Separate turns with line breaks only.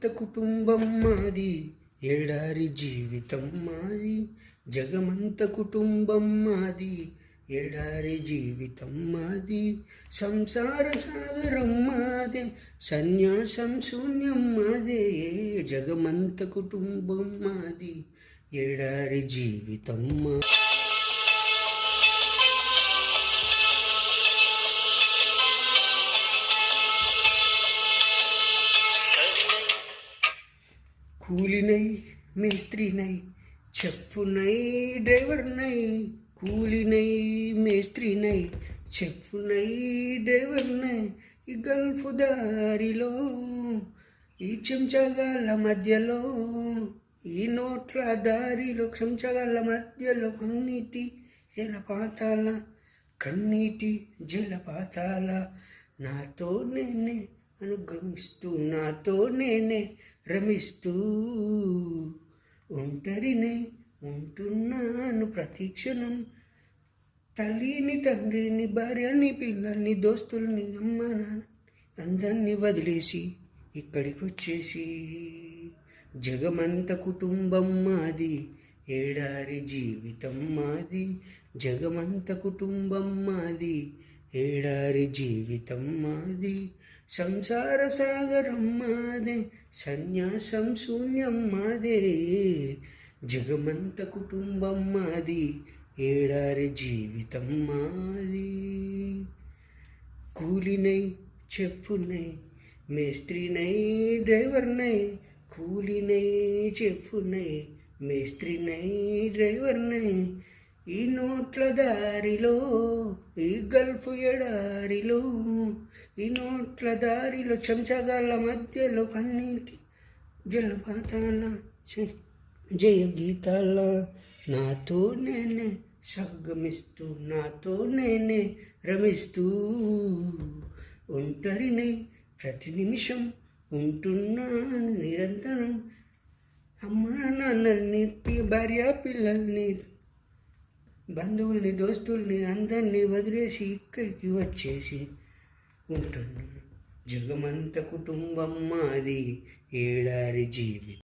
కుటుంబం మాది, ఎడారి జీవితం మాది. జగమంత కుటుంబం మాది, ఎడారి జీవితం మాది. సంసార సాగరం మాదే, సన్యాసం శూన్యం మాదే. జగమంత కుటుంబం మాది, ఎడారి జీవితం మాది. కూలి నై, మేస్త్రి నై, చెఫ్ నై, డ్రైవర్ నై. కూలి నై, మేస్త్రి నై, చెఫ్ నై, డ్రైవర్ నై. ఈ గల్ఫ్ దారిలో, ఈ చెంచగాళ్ళ మధ్యలో, ఈ నోట్ల దారిలో, చెంచగాళ్ళ మధ్యలో కన్నీటి జలపాతాల, కన్నీటి జలపాతాల. నాతో నేనే అనుగమిస్తూ, నాతో నేనే రమిస్తూ, ఒంటరినే ఉంటున్నాను ప్రతిక్షణం. తల్లిని, తండ్రిని, భార్యని, పిల్లల్ని, దోస్తుల్ని, అమ్మ నాన్న అందరినీ వదిలేసి ఇక్కడికి వచ్చేసి. జగమంత కుటుంబం మాది, ఎడారి జీవితం మాది. జగమంత కుటుంబం మాది, ఎడారి జీవితం మాది. సంసార సాగరం మాదే, సన్యాసం శూన్యం మాదే. జగమంత కుటుంబం మాది, ఎడారి జీవితం మాది. కూలి నై, చెఫ్ నై, మేస్త్రి నై, డ్రైవర్ నై. కూలి నై, చెఫ్ నై, మేస్త్రి నై, డ్రైవర్ నై. ఈ నోట్ల దారిలో, ఈ గల్ఫ్ ఎడారిలో, ఈ నోట్ల దారిలో, చెంచగాళ్ళ మధ్యలో కన్నీటి జలపాతాల, జయ గీతాల. నాతో నేనే సంగమిస్తూ, నాతో నేనే రమిస్తూ, ఒంటరినై ప్రతి నిమిషం ఉంటున్నాను నిరంతరం. అమ్మ నాన్నల్ని, భార్య పిల్లల్ని, బంధువుల్ని, దోస్తుల్ని అందరినీ వదిలేసి ఇక్కడికి వచ్చేసి ఉంటున్నాను. జగమంత కుటుంబం మాది, ఎడారి జీవితం.